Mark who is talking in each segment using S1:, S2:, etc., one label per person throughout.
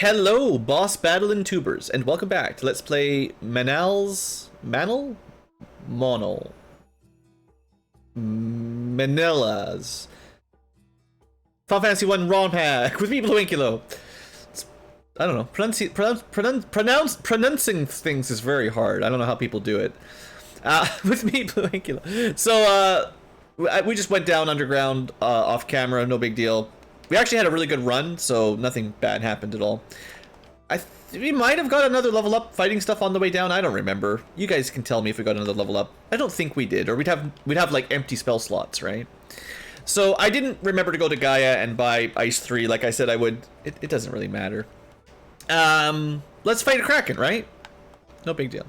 S1: Hello, boss battle and tubers, and welcome back to Let's Play Manall? Manila's Final Fantasy 1 Romhack with me, BlueAnkylo. I don't know, pronouncing things is very hard. I don't know how people do it. With me, BlueAnkylo. So, we just went down underground off camera, no big deal. We actually had a really good run, so nothing bad happened at all. We might have got another level up fighting stuff on the way down. I don't remember. You guys can tell me if we got another level up. I don't think we did, or we'd have like empty spell slots, right? So I didn't remember to go to Gaia and buy Ice 3 like I said I would. It doesn't really matter. Let's fight a Kraken, right? No big deal.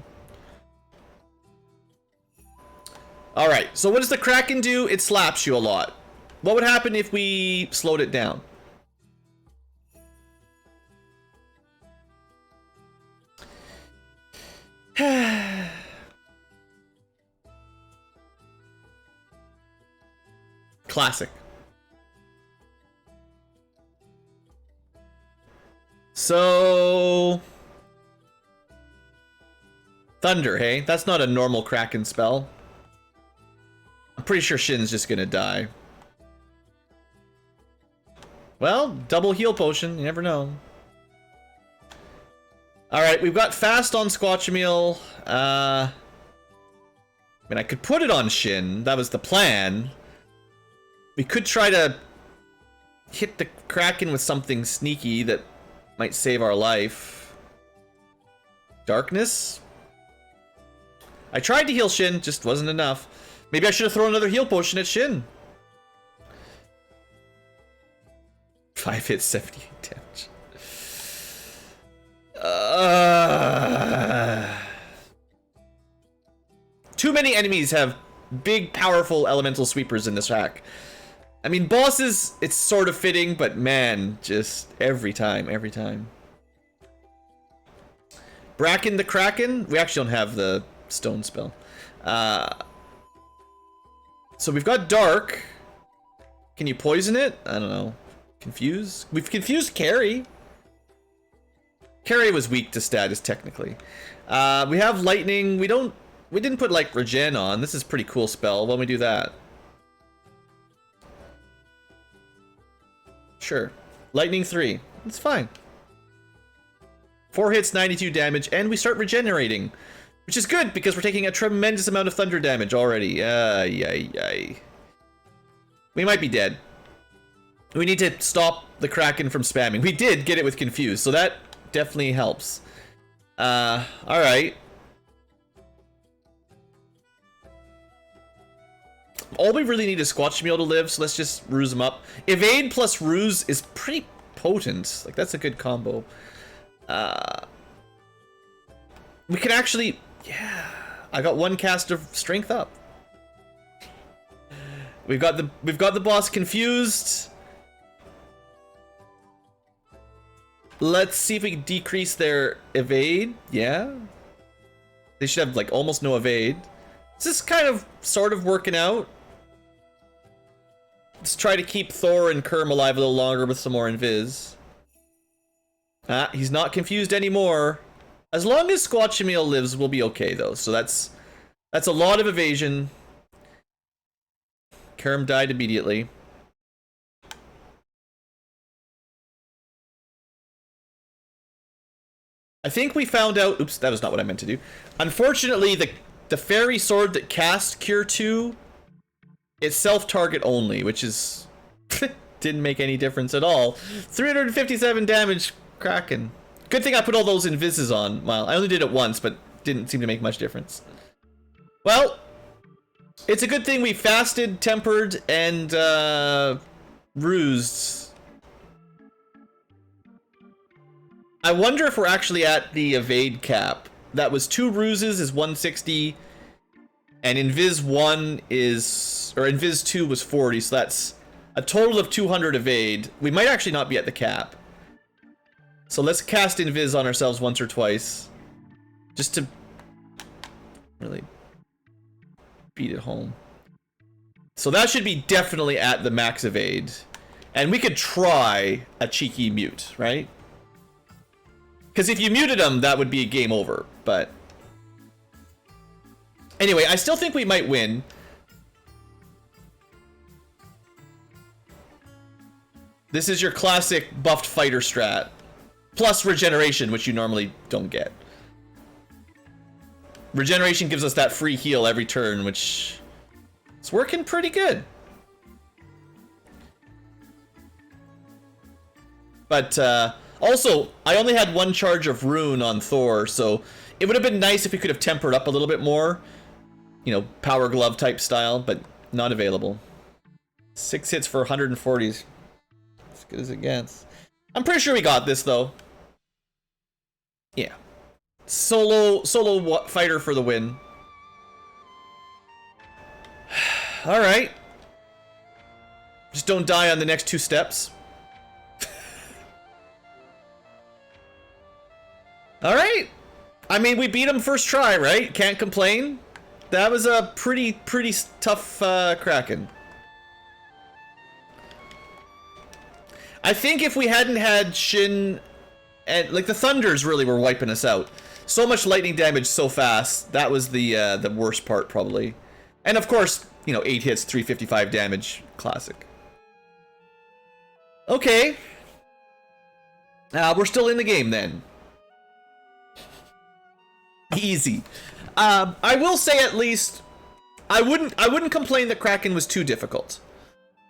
S1: Alright, so what does the Kraken do? It slaps you a lot. What would happen if we slowed it down? Classic. So... Thunder, hey? That's not a normal Kraken spell. I'm pretty sure Shin's just gonna die. Well, double heal potion, you never know. Alright, we've got fast on Squatchameel. I mean, I could put it on Shin. That was the plan. We could try to hit the Kraken with something sneaky that might save our life. Darkness? I tried to heal Shin, just wasn't enough. Maybe I should have thrown another heal potion at Shin. 5 hits, 78 damage. Too many enemies have big, powerful elemental sweepers in this hack. I mean, bosses, it's sort of fitting, but man, just every time. Bracken the Kraken? We actually don't have the stone spell. So we've got Dark. Can you poison it? I don't know. Confuse? We've confused Carrie. Carrie was weak to status, technically. We have Lightning. We didn't put, like, Regen on. This is a pretty cool spell. Why don't we do that? Sure. Lightning 3. It's fine. 4 hits, 92 damage, and we start regenerating. Which is good, because we're taking a tremendous amount of thunder damage already. We might be dead. We need to stop the Kraken from spamming. We did get it with Confuse, so that definitely helps. Alright. All we really need is Squatchameel to live, so let's just ruse him up. Evade plus Ruse is pretty potent. Like, that's a good combo. We can actually... Yeah, I got one cast of Strength up. We've got the boss confused. Let's see if we can decrease their evade. Yeah. They should have, like, almost no evade. This is kind of, sort of working out. Let's try to keep Thor and Kerm alive a little longer with some more invis. Ah, he's not confused anymore. As long as Squatchameel lives, we'll be okay, though. So that's a lot of evasion. Kerm died immediately. I think we found out... Oops, that was not what I meant to do. Unfortunately, the fairy sword that cast Cure 2, it's self-target only, which is... didn't make any difference at all. 357 damage, Kraken. Good thing I put all those invises on. Well, I only did it once, but didn't seem to make much difference. Well, it's a good thing we fasted, tempered, and rused. I wonder if we're actually at the evade cap. That was 2 ruses is 160, and Invis 1 is, or Invis 2 was 40, so that's a total of 200 evade. We might actually not be at the cap. So let's cast Invis on ourselves once or twice, just to really beat it home. So that should be definitely at the max evade. And we could try a cheeky mute, right? Because if you muted him, that would be a game over. But anyway, I still think we might win. This is your classic buffed fighter strat. Plus regeneration, which you normally don't get. Regeneration gives us that free heal every turn, which is working pretty good. But also, I only had one charge of rune on Thor, so it would have been nice if we could have tempered up a little bit more. You know, power glove type style, but not available. 6 hits for 140s. As good as it gets. I'm pretty sure we got this, though. Yeah. Solo fighter for the win. Alright. Just don't die on the next 2 steps. Alright. I mean, we beat him first try, right? Can't complain. That was a pretty tough Kraken. I think if we hadn't had Shin and like the Thunders really were wiping us out. So much lightning damage so fast. That was the worst part probably. And of course, you know, 8 hits, 355 damage, classic. Okay. We're still in the game then. Easy. I will say at least I wouldn't complain that Kraken was too difficult.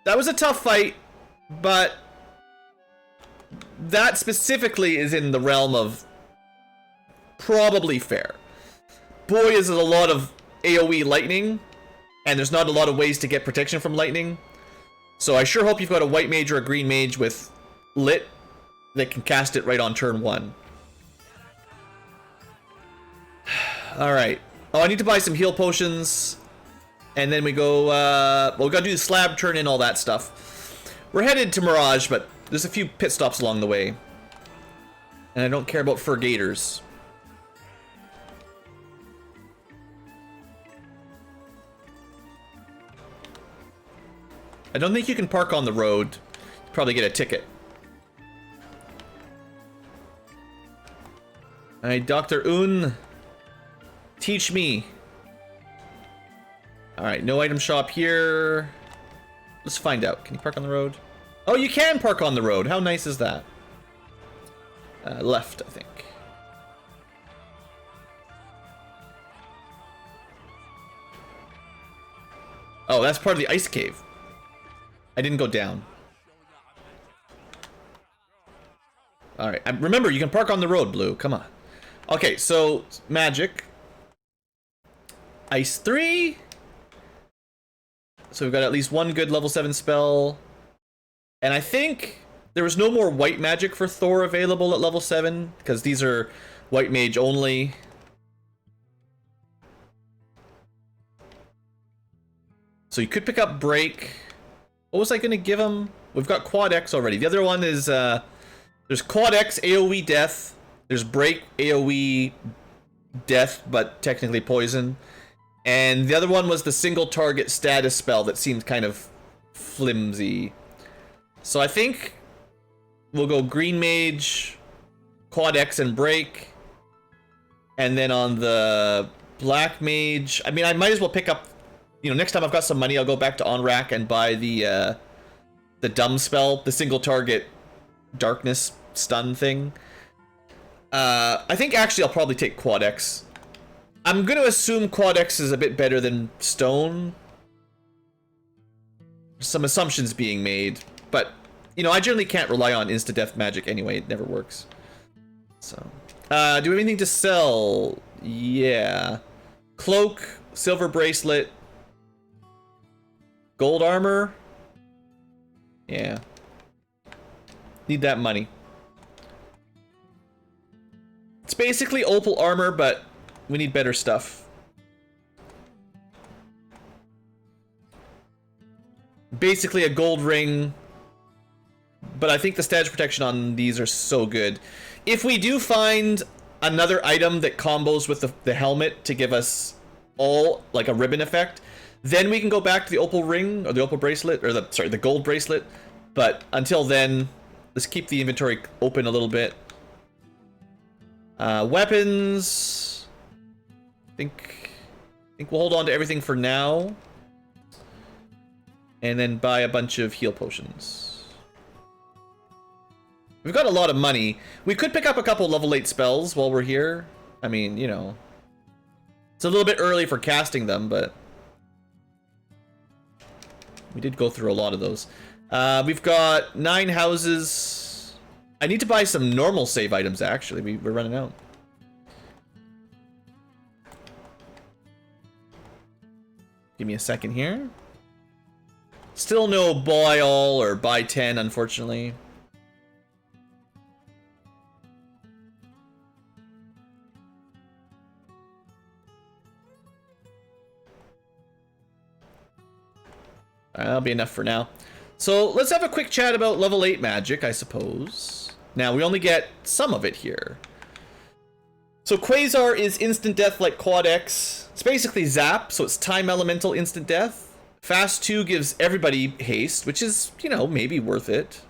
S1: That was a tough fight, but that specifically is in the realm of probably fair. Boy, is it a lot of AoE lightning, and there's not a lot of ways to get protection from lightning. So I sure hope you've got a white mage or a green mage with lit that can cast it right on turn 1. Alright. Oh, I need to buy some heal potions. And then we go, well, we gotta do the slab, turn in, all that stuff. We're headed to Mirage, but there's a few pit stops along the way. And I don't care about fur gators. I don't think you can park on the road. You'll probably get a ticket. Alright, Dr. Un. Teach me. Alright, no item shop here. Let's find out. Can you park on the road? Oh, you can park on the road. How nice is that? Left, I think. Oh, that's part of the ice cave. I didn't go down. Alright, remember, you can park on the road, Blue. Come on. Okay, so, magic. Ice 3. So we've got at least one good level 7 spell. And I think there was no more white magic for Thor available at level 7, because these are white mage only. So you could pick up Break. What was I going to give him? We've got Quad X already. The other one is, there's Quad X AoE Death. There's Break AoE Death, but technically Poison. And the other one was the single target status spell that seemed kind of flimsy. So I think we'll go Green Mage, Quad X and Break. And then on the Black Mage, I mean, I might as well pick up, you know, next time I've got some money, I'll go back to Onrac and buy the dumb spell, the single target darkness stun thing. I think actually I'll probably take Quad X. I'm going to assume Quad X is a bit better than Stone. Some assumptions being made, but, you know, I generally can't rely on insta-death magic anyway. It never works. So, do we have anything to sell? Yeah. Cloak, silver bracelet, gold armor. Yeah. Need that money. It's basically opal armor, but we need better stuff. Basically a gold ring, but I think the status protection on these are so good. If we do find another item that combos with the helmet to give us all, like a ribbon effect, then we can go back to the opal ring, or the opal bracelet, or the gold bracelet. But until then, let's keep the inventory open a little bit. Weapons. I think we'll hold on to everything for now. And then buy a bunch of heal potions. We've got a lot of money. We could pick up a couple level 8 spells while we're here. I mean, you know. It's a little bit early for casting them, but... we did go through a lot of those. We've got 9 houses. I need to buy some normal save items, actually. We're running out. Give me a second here. Still no buy all or buy 10, unfortunately. That'll be enough for now. So let's have a quick chat about level 8 magic, I suppose. Now, we only get some of it here. So Quasar is instant death like Quad X. It's basically Zap, so it's time elemental instant death. Fast 2 gives everybody haste, which is, you know, maybe worth it.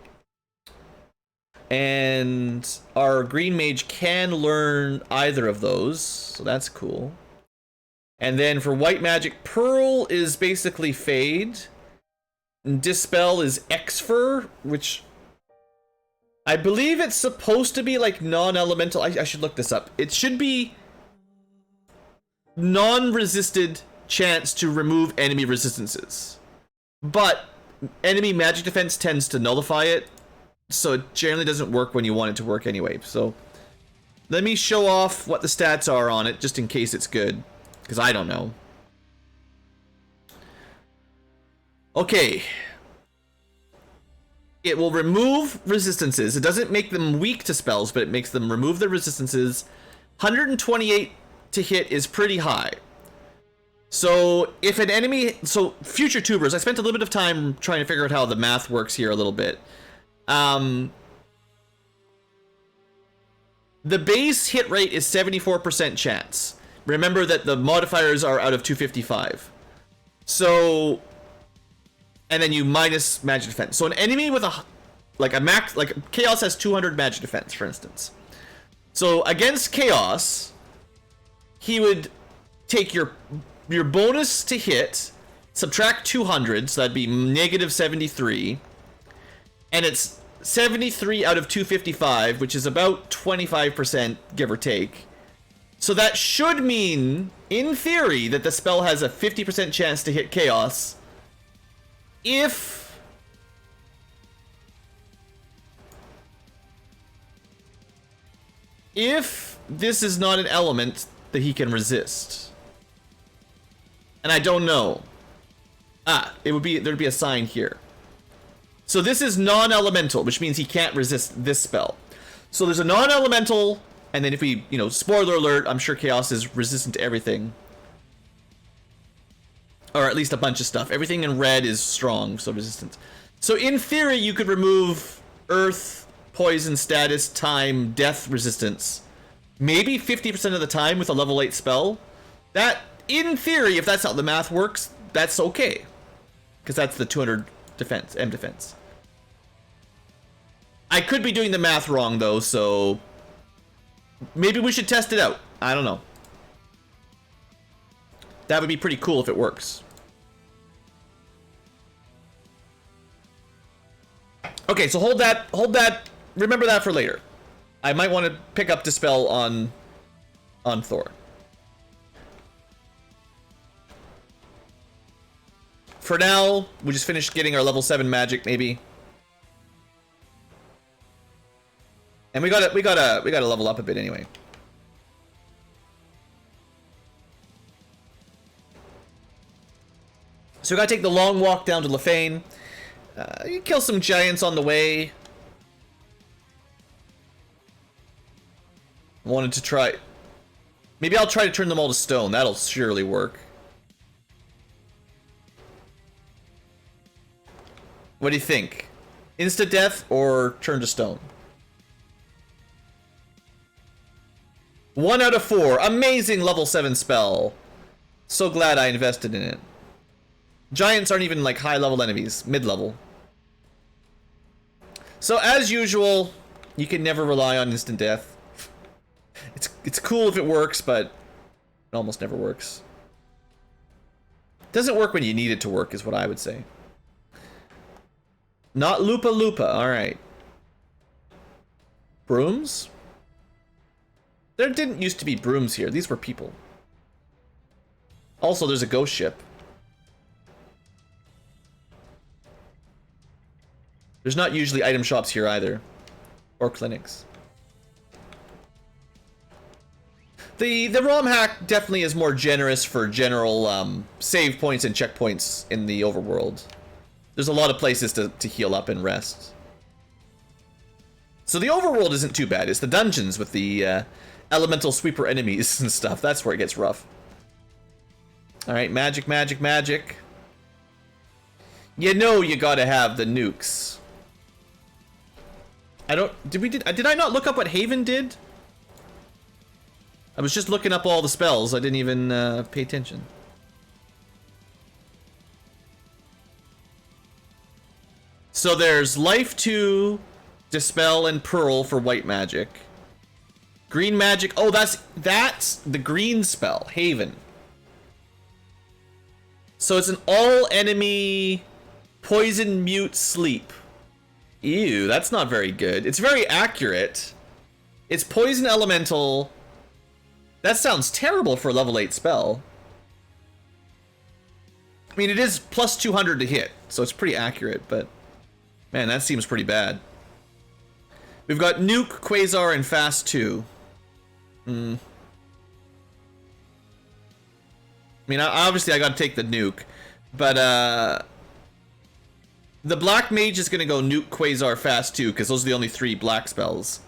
S1: And our Green Mage can learn either of those, so that's cool. And then for White Magic, Pearl is basically Fade. And Dispel is Exfer, which I believe it's supposed to be like non-elemental. I should look this up. It should be non-resisted chance to remove enemy resistances, but enemy magic defense tends to nullify it, so it generally doesn't work when you want it to work anyway. So let me show off what the stats are on it just in case it's good, because I don't know. Okay, it will remove resistances. It doesn't make them weak to spells, but it makes them remove their resistances. 128 to hit is pretty high. So if an enemy, so future tubers, I spent a little bit of time trying to figure out how the math works here a little bit. The base hit rate is 74% chance. Remember that the modifiers are out of 255. So, and then you minus magic defense. So an enemy with a max, like Chaos has 200 magic defense, for instance. So against Chaos, he would take your bonus to hit, subtract 200, so that'd be negative 73, and it's 73 out of 255, which is about 25%, give or take. So that should mean, in theory, that the spell has a 50% chance to hit Chaos if this is not an element that he can resist. And I don't know. There'd be a sign here. So this is non-elemental, which means he can't resist this spell. So there's a non-elemental, and then if we, you know, spoiler alert, I'm sure Chaos is resistant to everything. Or at least a bunch of stuff. Everything in red is strong, so resistant. So in theory, you could remove Earth, Poison, Status, Time, Death resistance. Maybe 50% of the time with a level 8 spell. That, in theory, if that's how the math works, that's okay. Because that's the 200 defense, M defense. I could be doing the math wrong, though, so maybe we should test it out. I don't know. That would be pretty cool if it works. Okay, so hold that, remember that for later. I might want to pick up Dispel on Thor. For now, we just finished getting our level 7 magic, maybe. And we gotta level up a bit anyway. So we gotta take the long walk down to Lefane. You kill some giants on the way. Wanted to try. Maybe I'll try to turn them all to stone. That'll surely work. What do you think? Insta death or turn to stone? 1 out of 4. Amazing level 7 spell. So glad I invested in it. Giants aren't even like high level enemies, mid level. So as usual, you can never rely on instant death. it's cool if it works, but it almost never works. Doesn't work when you need it to work, is what I would say. Not Lupa Lupa, alright. Brooms? There didn't used to be brooms here. These were people. Also, there's a ghost ship. There's not usually item shops here either. Or clinics. The Romhack definitely is more generous for general save points and checkpoints in the overworld. There's a lot of places to heal up and rest. So the overworld isn't too bad. It's the dungeons with the elemental sweeper enemies and stuff. That's where it gets rough. Alright, magic, magic, magic. You know you gotta have the nukes. I don't... Did I not look up what Haven did? I was just looking up all the spells. I didn't even pay attention. So there's Life 2, Dispel, and Pearl for white magic. Green magic. Oh, that's the green spell. Haven. So it's an all-enemy poison mute sleep. Ew, that's not very good. It's very accurate. It's poison elemental. That sounds terrible for a level 8 spell. I mean, it is plus 200 to hit, so it's pretty accurate, but... Man, that seems pretty bad. We've got Nuke, Quasar, and Fast 2. I mean, obviously I gotta take the Nuke, but the Black Mage is gonna go Nuke, Quasar, Fast 2, because those are the only 3 black spells.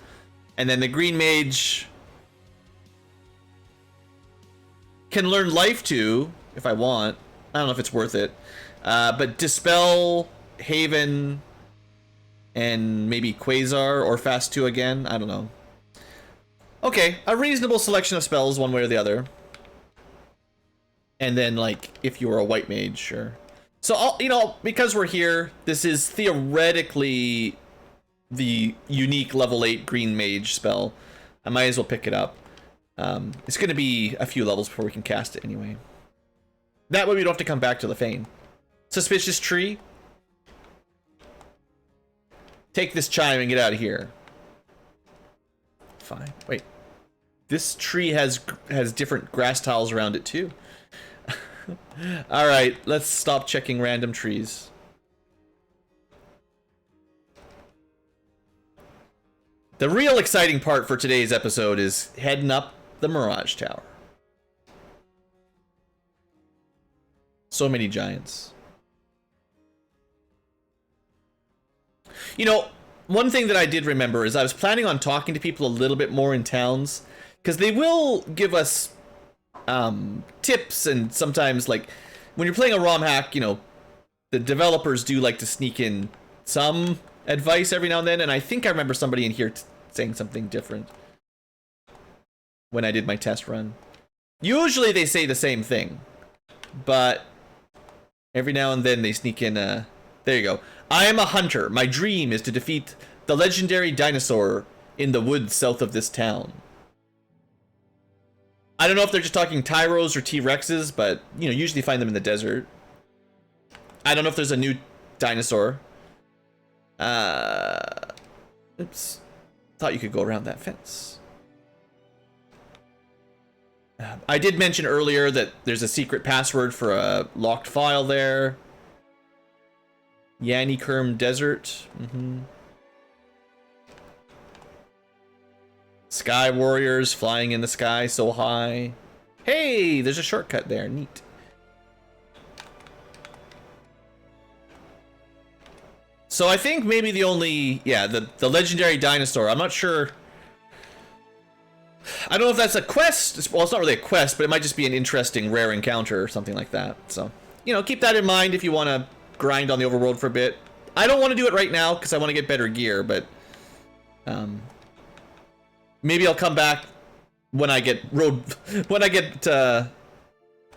S1: And then the Green Mage can learn Life 2, if I want. I don't know if it's worth it. But Dispel, Haven, and maybe Quasar or Fast 2 again. I don't know. Okay, a reasonable selection of spells, one way or the other. And then, like, if you were a white mage, sure. So, you know, because we're here, this is theoretically the unique level 8 green mage spell. I might as well pick it up. It's going to be a few levels before we can cast it anyway. That way we don't have to come back to the Fane. Suspicious Tree. Take this chime and get out of here. Fine. Wait. This tree has different grass tiles around it too. Alright, let's stop checking random trees. The real exciting part for today's episode is heading up the Mirage Tower. So many giants. You know, one thing that I did remember is I was planning on talking to people a little bit more in towns, because they will give us tips, and sometimes, like, when you're playing a Romhack, you know, the developers do like to sneak in some advice every now and then, and I think I remember somebody in here saying something different when I did my test run. Usually they say the same thing, but every now and then they sneak in there you go. I am a hunter. My dream is to defeat the legendary dinosaur in the woods south of this town. I don't know if they're just talking Tyros or T-Rexes, but, you know, usually find them in the desert. I don't know if there's a new dinosaur. Oops. Thought you could go around that fence. I did mention earlier that there's a secret password for a locked file there. Yannikerm Desert. Sky Warriors flying in the sky so high. Hey, there's a shortcut there. Neat. So I think maybe the only... Yeah, the legendary dinosaur. I'm not sure... I don't know if that's a quest. Well, it's not really a quest, but it might just be an interesting rare encounter or something like that. So, you know, keep that in mind if you want to grind on the overworld for a bit. I don't want to do it right now because I want to get better gear, but maybe I'll come back when I get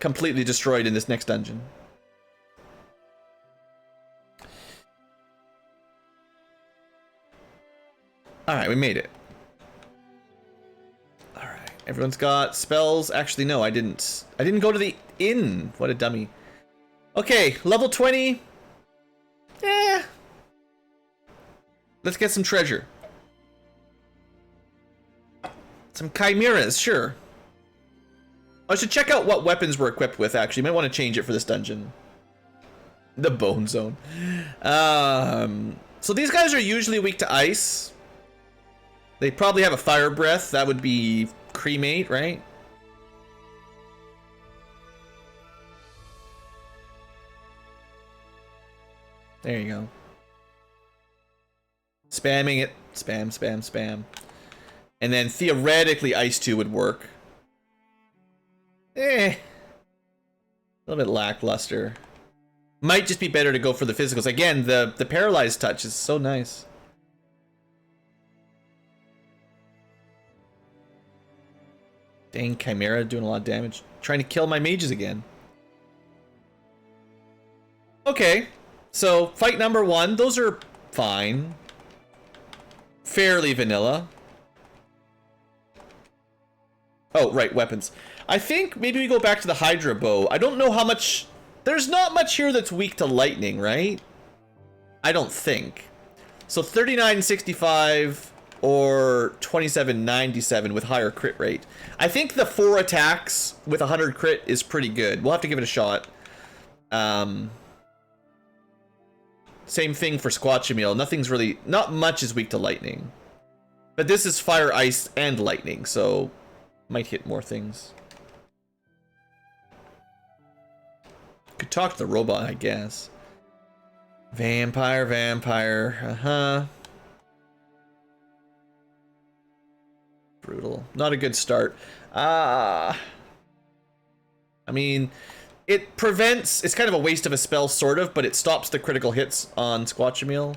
S1: completely destroyed in this next dungeon. All right, we made it. All right, Everyone's got spells. Actually, no, I didn't. I didn't go to the inn. What a dummy. Okay, level 20. Eh. Let's get some treasure. Some chimeras, sure. I should check out what weapons we're equipped with, actually. Might want to change it for this dungeon. The bone zone. So these guys are usually weak to ice. They probably have a fire breath. That would be cremate, right? There you go. Spamming it. Spam, spam, spam. And then theoretically Ice 2 would work. A little bit lackluster. Might just be better to go for the physicals. Again, the paralyzed touch is so nice. Dang, Chimera doing a lot of damage. Trying to kill my mages again. Okay, so fight number 1. Those are fine. Fairly vanilla. Oh, right, weapons. I think maybe we go back to the Hydra bow. I don't know how much... There's not much here that's weak to lightning, right? I don't think. So 3965 or 2797 with higher crit rate. I think the 4 attacks with 100 crit is pretty good. We'll have to give it a shot. Same thing for Squatchamil. Nothing's really... Not much is weak to lightning. But this is fire, ice, and lightning, so... Might hit more things. Could talk to the robot, I guess. Vampire, vampire. Uh-huh. Brutal. Not a good start. I mean, it prevents... It's kind of a waste of a spell, sort of, but it stops the critical hits on Squatchamil.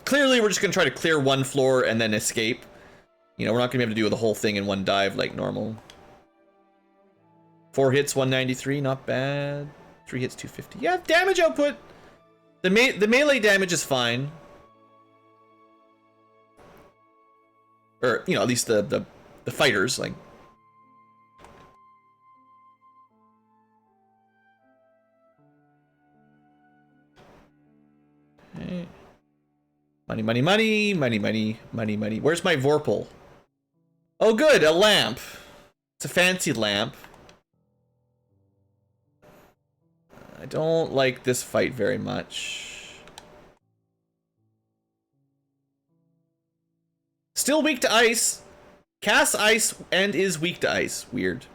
S1: Clearly, we're just going to try to clear one floor and then escape. You know, we're not going to be able to do the whole thing in one dive like normal. 4 hits, 193, not bad. 3 hits, 250. Yeah, damage output. The melee damage is fine. Or, you know, at least the fighters, like... Okay. Money, money, money, money, money, money, money. Where's my Vorpal? Oh good, a lamp. It's a fancy lamp. I don't like this fight very much. Still weak to ice. Casts ice and is weak to ice. Weird.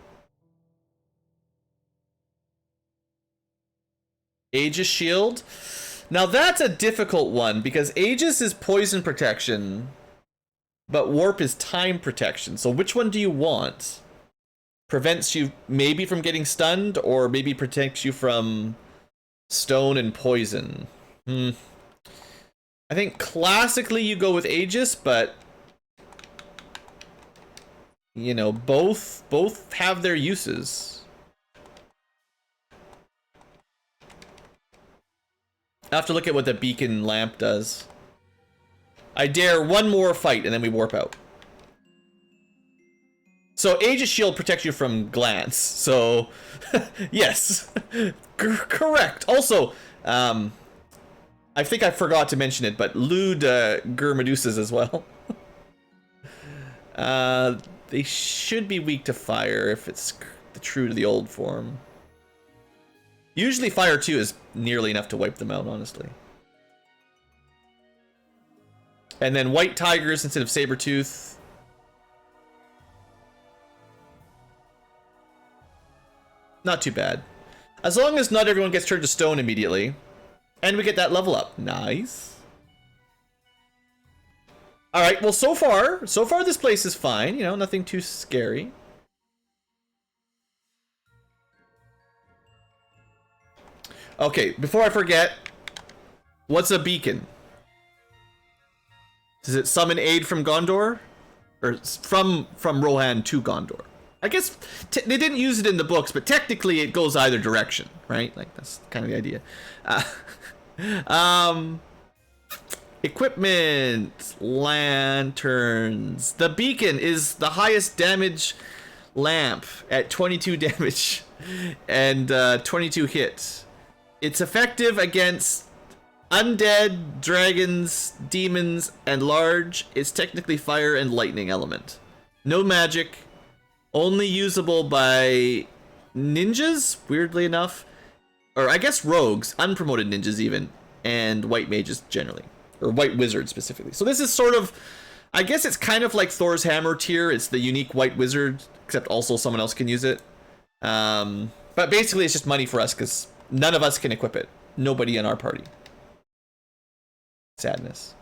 S1: Aegis shield. Now that's a difficult one because Aegis is poison protection, but warp is time protection. So which one do you want? Prevents you maybe from getting stunned, or maybe protects you from stone and poison. I think classically you go with Aegis, but you know, both have their uses. I have to look at what the beacon lamp does. I dare one more fight and then we warp out. So Aegis shield protects you from glance. So yes, correct. Also, I think I forgot to mention it, but Lude Medusas as well. They should be weak to fire if it's true to the old form. Usually fire 2 is nearly enough to wipe them out, honestly. And then white tigers instead of Sabertooth. Not too bad. As long as not everyone gets turned to stone immediately. And we get that level up. Nice. Alright, well so far this place is fine. You know, nothing too scary. Okay, before I forget, what's a beacon? Does it summon aid from Gondor? Or from Rohan to Gondor? I guess they didn't use it in the books, but technically it goes either direction, right? Like, that's kind of the idea. Equipment, lanterns. The beacon is the highest damage lamp at 22 damage and 22 hit. It's effective against undead, dragons, demons, and large. It's technically fire and lightning element. No magic. Only usable by ninjas, weirdly enough. Or I guess rogues, unpromoted ninjas even, and white mages generally. Or white wizards specifically. So this is sort of, I guess it's kind of like Thor's hammer tier. It's the unique white wizard, except also someone else can use it. But basically it's just money for us because none of us can equip it. Nobody in our party. Sadness.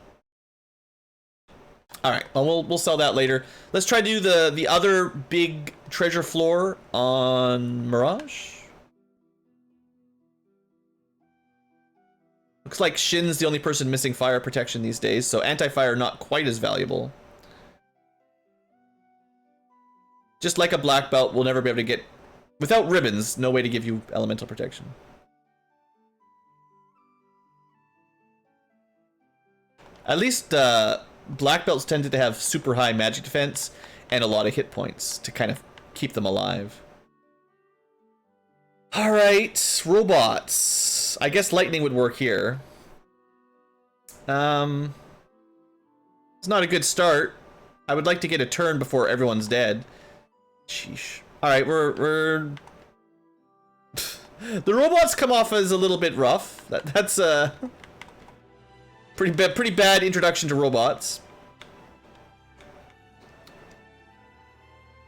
S1: Alright, well we'll sell that later. Let's try to do the other big treasure floor on Mirage. Looks like Shin's the only person missing fire protection these days, so anti-fire not quite as valuable. Just like a black belt, we'll never be able to get... Without ribbons, no way to give you elemental protection. At least black belts tended to have super high magic defense and a lot of hit points to kind of keep them alive. Alright, robots. I guess lightning would work here. It's not a good start. I would like to get a turn before everyone's dead. Sheesh. Alright, we're... The robots come off as a little bit rough. That's a... Pretty bad introduction to robots.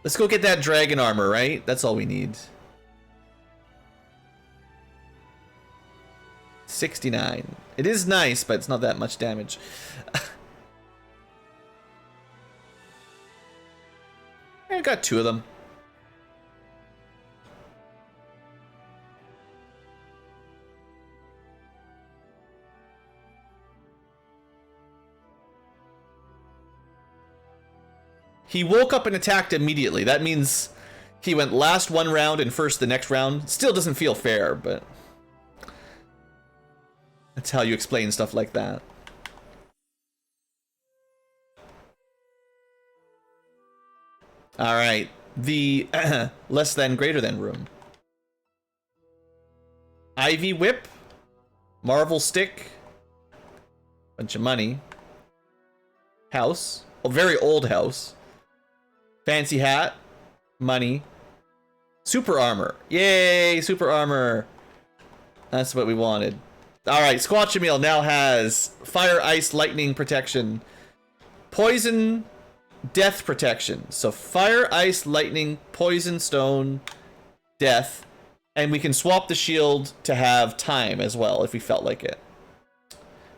S1: Let's go get that dragon armor, right? That's all we need. 69. It is nice, but it's not that much damage. I got 2 of them. He woke up and attacked immediately. That means he went last one round and first the next round. Still doesn't feel fair, but that's how you explain stuff like that. Alright, the less than greater than room. Ivy whip, Marvel stick, bunch of money, house, a very old house, fancy hat, money, super armor, yay, super armor. That's what we wanted. Alright, Squatchameel now has fire, ice, lightning protection, poison, death protection. So fire, ice, lightning, poison, stone, death, and we can swap the shield to have time as well if we felt like it.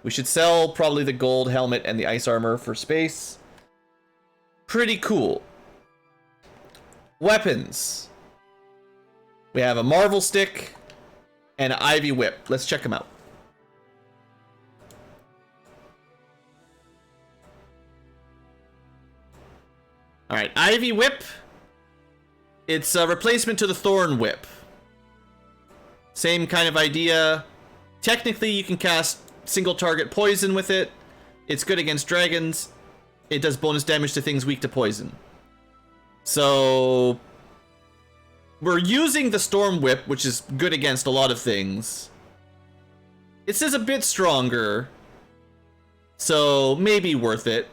S1: We should sell probably the gold helmet and the ice armor for space. Pretty cool. Weapons. We have a Marvel stick and an Ivy whip. Let's check them out. Alright, Ivy whip. It's a replacement to the Thorn whip. Same kind of idea. Technically, you can cast single target poison with it. It's good against dragons. It does bonus damage to things weak to poison. So we're using the Storm Whip, which is good against a lot of things. It is a bit stronger, so maybe worth it.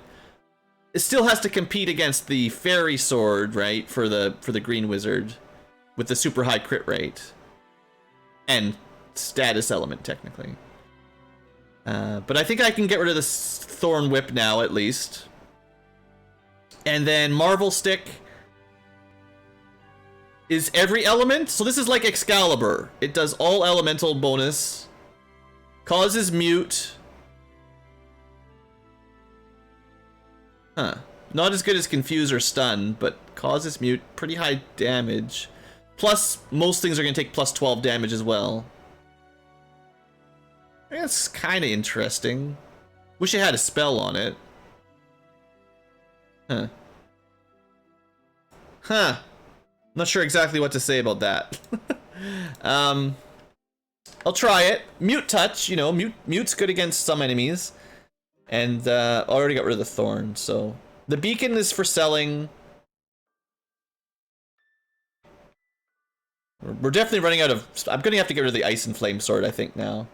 S1: It still has to compete against the Fairy Sword, right, for the Green Wizard, with the super high crit rate and status element technically. But I think I can get rid of this Thorn Whip now at least. And then Marvel Stick is every element. So this is like Excalibur. It does all elemental bonus. Causes mute. Huh. Not as good as Confuse or Stun, but causes mute. Pretty high damage. Plus, most things are going to take plus 12 damage as well. It's kind of interesting. Wish it had a spell on it. Huh. Huh. Not sure exactly what to say about that. I'll try it. Mute touch, you know, mute's good against some enemies. And already got rid of the thorn, so the beacon is for selling. We're definitely running out of. I'm gonna have to get rid of the ice and flame sword, I think, now.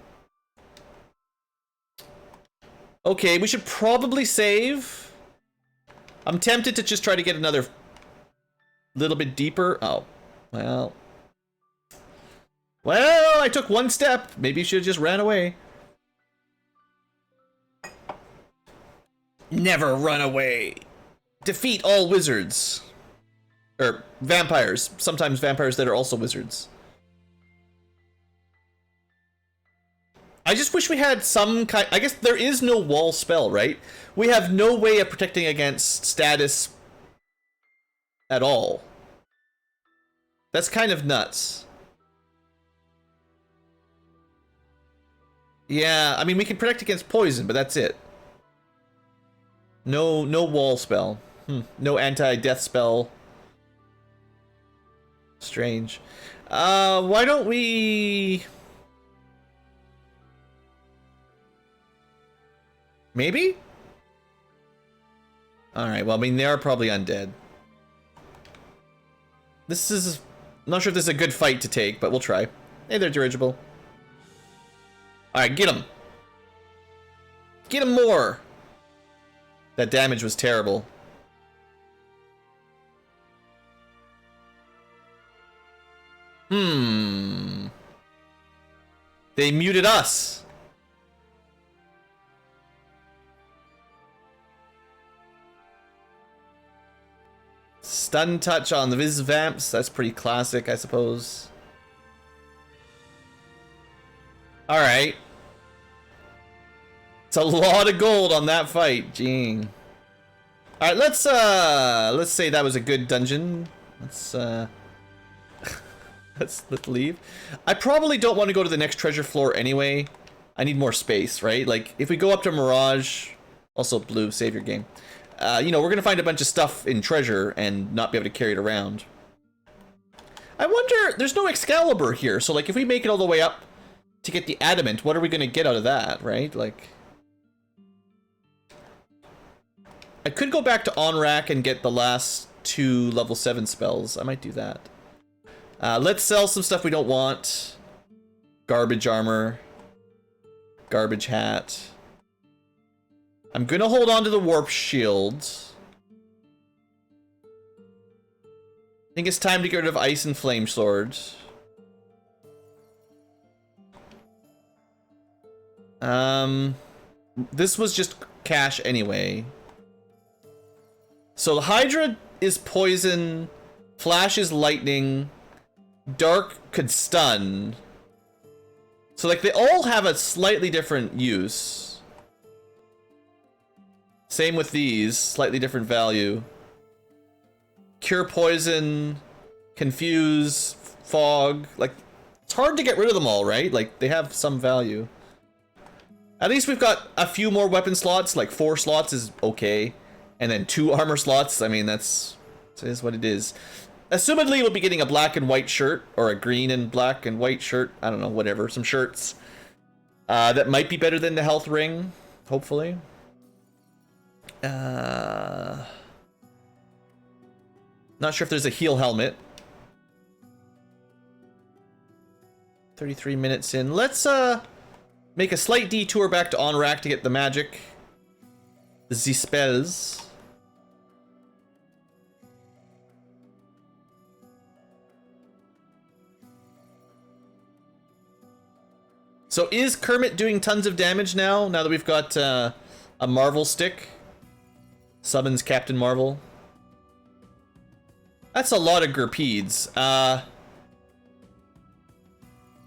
S1: Okay, we should probably save. I'm tempted to just try to get another little bit deeper. Oh, well. Well, I took one step. Maybe you should have just ran away. Never run away. Defeat all wizards. Or vampires. Sometimes vampires that are also wizards. I just wish we had some kind... I guess there is no wall spell, right? We have no way of protecting against status at all. That's kind of nuts. Yeah, I mean, we can protect against poison, but that's it. No wall spell. No anti-death spell. Strange. Why don't we... Maybe? Alright, well, I mean, they are probably undead. This is... I'm not sure if this is a good fight to take, but we'll try. Hey, they're dirigible. Alright, get him. Get him more. That damage was terrible. They muted us. Stun touch on the Viz Vamps. That's pretty classic, I suppose. Alright. It's a lot of gold on that fight. Gee. Alright, let's say that was a good dungeon. Let's let's leave. I probably don't want to go to the next treasure floor anyway. I need more space, right? Like, if we go up to Mirage, also Blue, save your game. You know, we're gonna find a bunch of stuff in treasure and not be able to carry it around. I wonder, there's no Excalibur here, so like if we make it all the way up to get the adamant, what are we gonna get out of that, right? Like, I could go back to Onrac and get the last 2 level 7 spells. I might do that. Let's sell some stuff we don't want. Garbage armor. Garbage hat. I'm gonna hold on to the warp shield. I think it's time to get rid of ice and flame swords. This was just cash anyway. So the Hydra is poison, Flash is lightning, Dark could stun. So like they all have a slightly different use. Same with these, slightly different value. Cure poison, confuse, fog, like it's hard to get rid of them all, right? Like they have some value. At least we've got a few more weapon slots, like 4 slots is okay. And then 2 armor slots, I mean, it is what it is. Assumedly, we'll be getting a black and white shirt, or a green and black and white shirt. I don't know, whatever, some shirts. That might be better than the health ring, hopefully. Not sure if there's a heal helmet. 33 minutes in. Let's, make a slight detour back to Onrac to get the magic. The spells. So is Kermit doing tons of damage now that we've got a Marvel stick? Summons Captain Marvel. That's a lot of Gerpedes.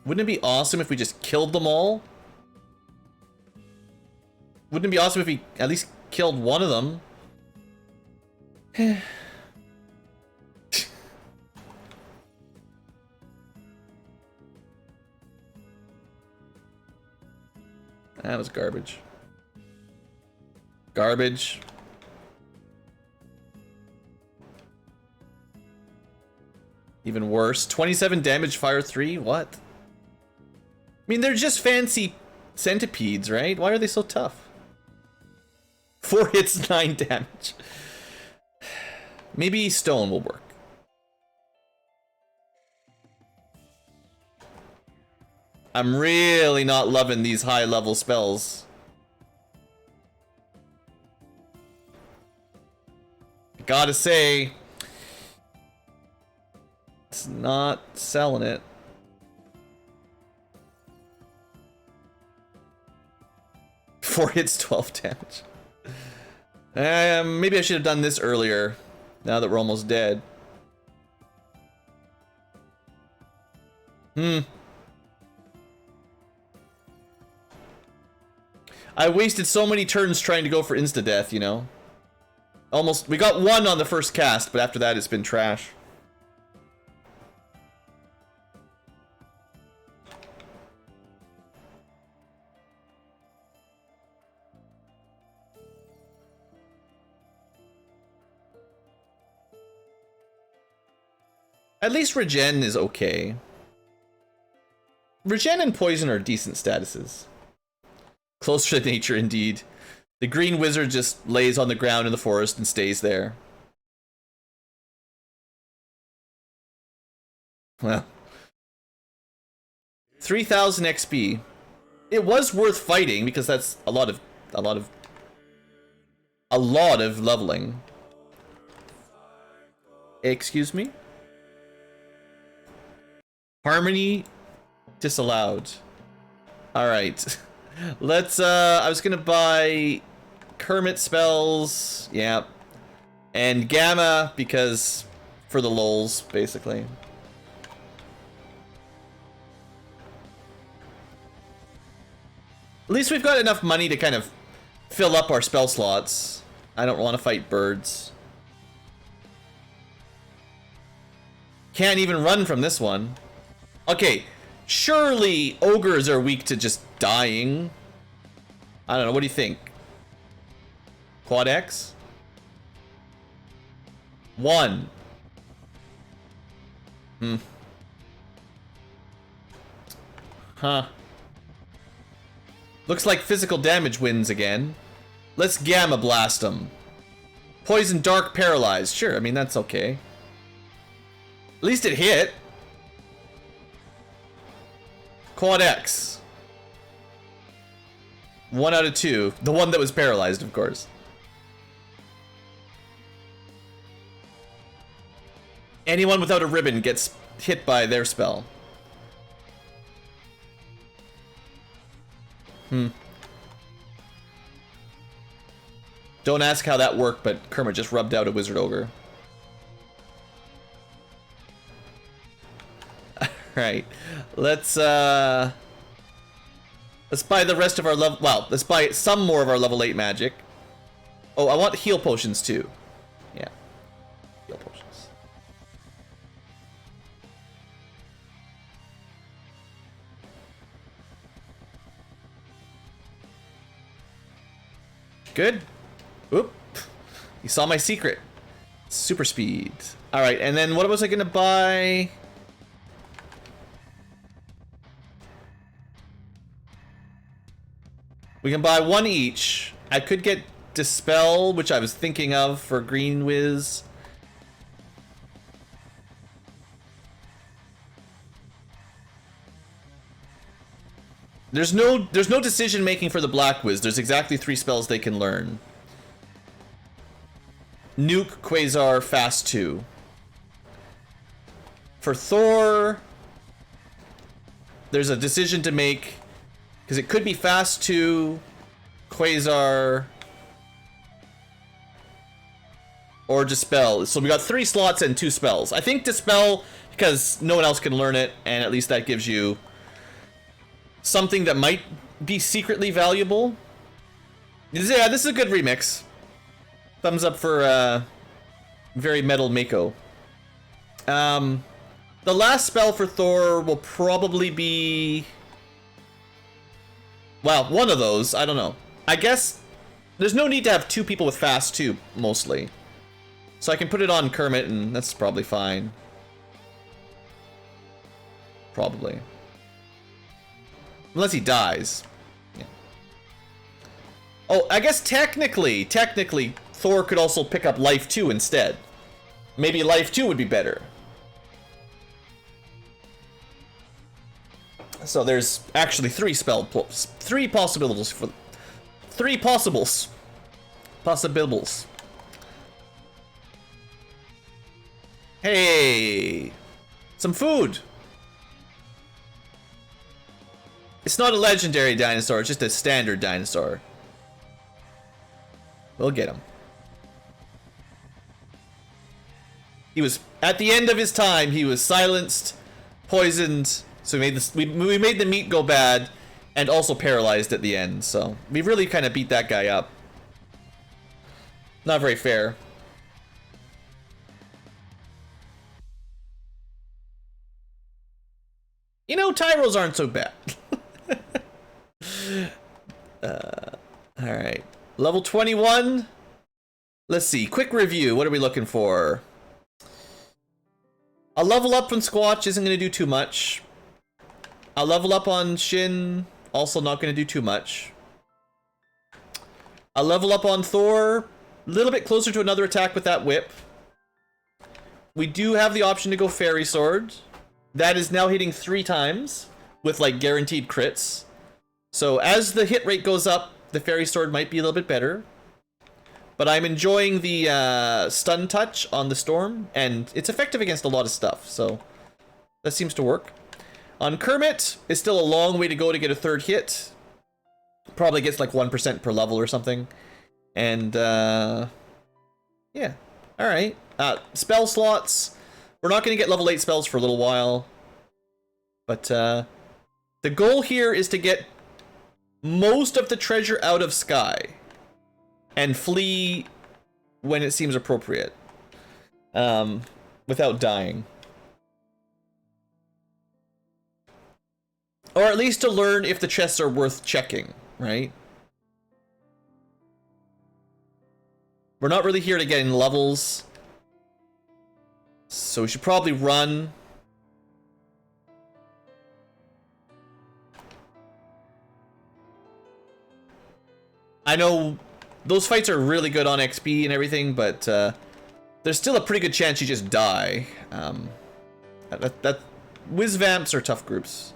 S1: Wouldn't it be awesome if we just killed them all? Wouldn't it be awesome if we at least killed one of them? That was garbage. Garbage. Even worse. 27 damage, fire 3? What? I mean, they're just fancy centipedes, right? Why are they so tough? 4 hits, 9 damage. Maybe stone will work. I'm really not loving these high level spells. Gotta say, it's not selling it. Four hits, 12 damage. Maybe I should have done this earlier, now that we're almost dead. I wasted so many turns trying to go for insta-death, you know? Almost, we got one on the first cast, but after that it's been trash. At least Regen is okay. Regen and Poison are decent statuses. Closer to nature indeed. The green wizard just lays on the ground in the forest and stays there. Well. 3,000 XP. It was worth fighting because that's a lot of leveling. Excuse me? Harmony disallowed. Alright. Let's, I was gonna buy Kermit spells, yeah. And Gamma, because, for the lols, basically. At least we've got enough money to kind of fill up our spell slots. I don't want to fight birds. Can't even run from this one. Okay, surely ogres are weak to just dying. I don't know, what do you think? Quad X? 1. Huh. Looks like physical damage wins again. Let's Gamma Blast him. Poison Dark Paralyzed. Sure, I mean, that's okay. At least it hit. Quad X. 1 out of 2. The one that was paralyzed, of course. Anyone without a ribbon gets hit by their spell. Don't ask how that worked, but Kermit just rubbed out a wizard ogre. Alright. Let's buy the rest of our level. Well, let's buy some more of our level 8 magic. Oh, I want heal potions too. Yeah. Heal potions. Good. Oop. You saw my secret. Super speed. Alright, and then what was I gonna buy? We can buy 1 each. I could get Dispel, which I was thinking of for Green Wiz. There's no decision making for the Black Wiz. There's exactly 3 spells they can learn. Nuke, Quasar, Fast 2. For Thor, there's a decision to make, because it could be Fast 2, Quasar, or Dispel. So we got 3 slots and 2 spells. I think Dispel, because no one else can learn it, and at least that gives you something that might be secretly valuable. Yeah, this is a good remix. Thumbs up for very metal Mako. The last spell for Thor will probably be, well, one of those. I don't know. I guess there's no need to have 2 people with Fast 2, mostly. So I can put it on Kermit, and that's probably fine. Probably. Unless he dies. Yeah. Oh, I guess technically, Thor could also pick up Life 2 instead. Maybe Life 2 would be better. So there's actually three possibilities for... Three possibles. Possibilities. Hey! Some food! It's not a legendary dinosaur, it's just a standard dinosaur. We'll get him. He was, at the end of his time, he was silenced, poisoned, so we made the meat go bad, and also paralyzed at the end, so we really kind of beat that guy up. Not very fair. You know, Tyros aren't so bad. Alright. Level 21. Let's see. Quick review. What are we looking for? A level up on Squatch isn't going to do too much. A level up on Shin, also not going to do too much. A level up on Thor, a little bit closer to another attack with that whip. We do have the option to go Fairy Sword. That is now hitting 3 times with like guaranteed crits. So as the hit rate goes up, the Fairy Sword might be a little bit better. But I'm enjoying the stun touch on the Storm, and it's effective against a lot of stuff, so that seems to work. On Kermit, it's still a long way to go to get a 3rd hit. Probably gets like 1% per level or something. And, yeah. Alright. Spell slots. We're not going to get level 8 spells for a little while. But, the goal here is to get most of the treasure out of Sky. And flee when it seems appropriate. Without dying. Or at least to learn if the chests are worth checking, right? We're not really here to get in levels. So we should probably run. I know those fights are really good on XP and everything, but there's still a pretty good chance you just die. Whiz Vamps are tough groups.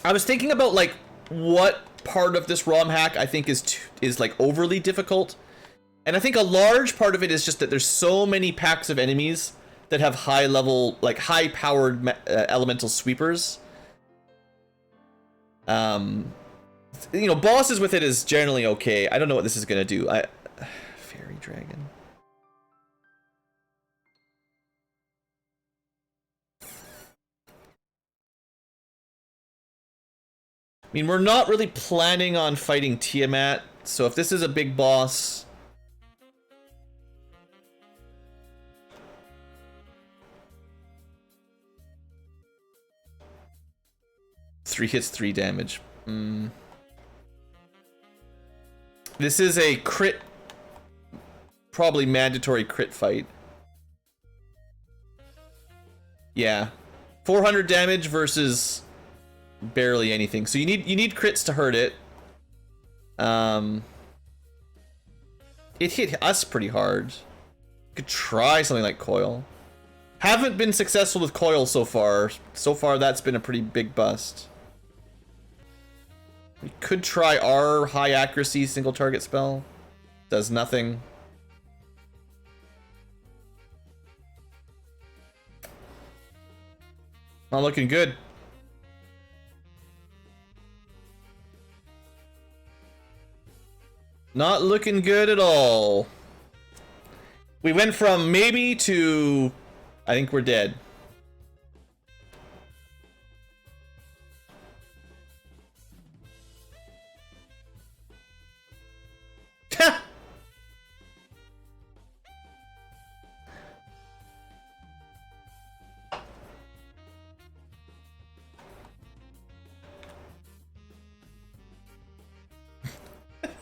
S1: I was thinking about like what part of this ROM hack I think is like overly difficult, and I think a large part of it is just that there's so many packs of enemies that have high level, like high powered elemental sweepers. You know, bosses with it is generally okay. I don't know what this is gonna do. Fairy Dragon. I mean, we're not really planning on fighting Tiamat, so if this is a big boss... Three hits, 3 damage. This is a crit... Probably mandatory crit fight. Yeah. 400 damage versus... barely anything. So you need crits to hurt it. It hit us pretty hard. Could try something like Coil. Haven't been successful with Coil so far. So far that's been a pretty big bust. We could try our high accuracy single target spell. Does nothing. Not looking good. Not looking good at all. We went from maybe to... I think we're dead.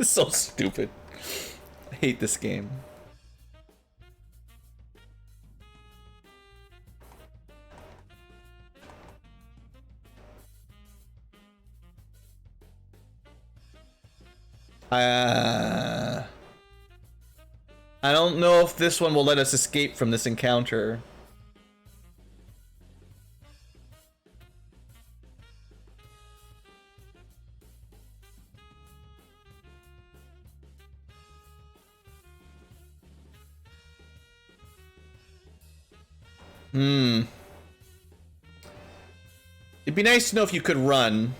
S1: So stupid. I hate this game. I don't know if this one will let us escape from this encounter. It'd be nice to know if you could run.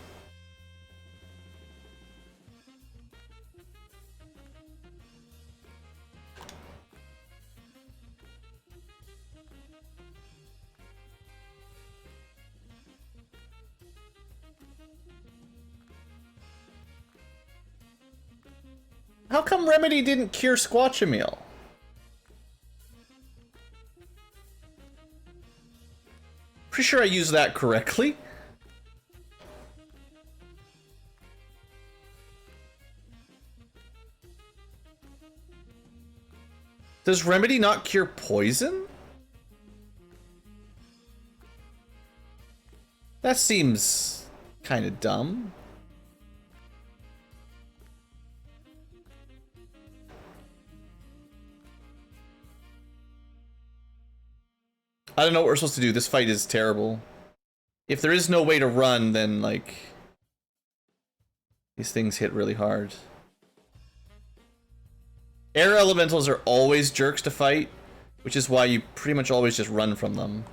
S1: How come Remedy didn't cure Squatchameel? Pretty sure I used that correctly. Does Remedy not cure poison? That seems kind of dumb. I don't know what we're supposed to do. This fight is terrible. If there is no way to run, then, like, these things hit really hard. Air elementals are always jerks to fight, which is why you pretty much always just run from them.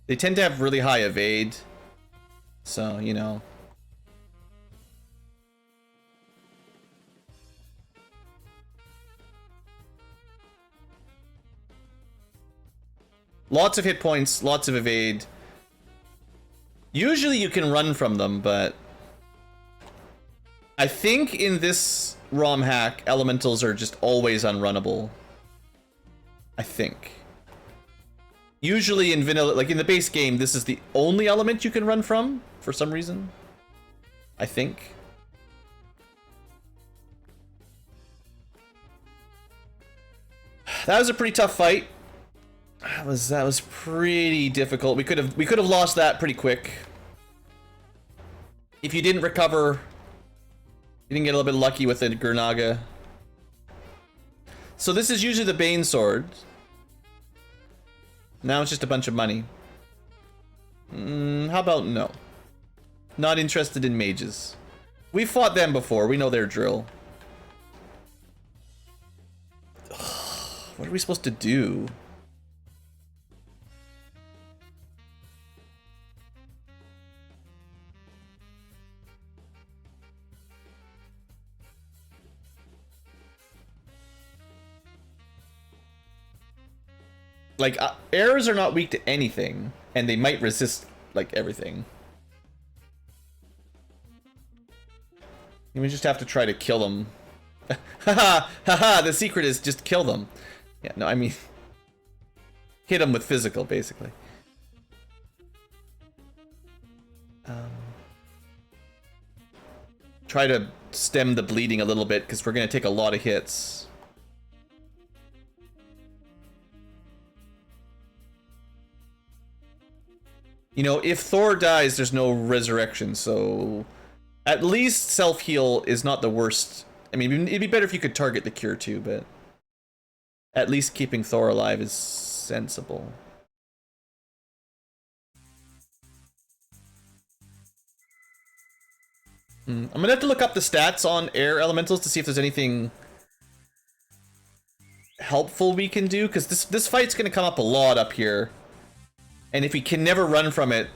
S1: They tend to have really high evade, so, you know. Lots of hit points, lots of evade. Usually you can run from them, but I think in this ROM hack, elementals are just always unrunnable. I think. Usually in vanilla, like in the base game, this is the only element you can run from, for some reason. I think. That was a pretty tough fight. That was pretty difficult. We could have lost that pretty quick. If you didn't recover, you didn't get a little bit lucky with the Gurnaga. So this is usually the Bane sword. Now it's just a bunch of money. How about no? Not interested in mages. We fought them before. We know their drill. What are we supposed to do? Like, arrows are not weak to anything, and they might resist, like, everything. We just have to try to kill them. Haha! Haha! The secret is just kill them. Yeah, no, I mean... hit them with physical, basically. Try to stem the bleeding a little bit, because we're going to take a lot of hits. You know, if Thor dies, there's no resurrection, so... at least self-heal is not the worst. I mean, it'd be better if you could target the cure too, but... at least keeping Thor alive is sensible. I'm gonna have to look up the stats on air elementals to see if there's anything helpful we can do, because this fight's gonna come up a lot up here. And if we can never run from it...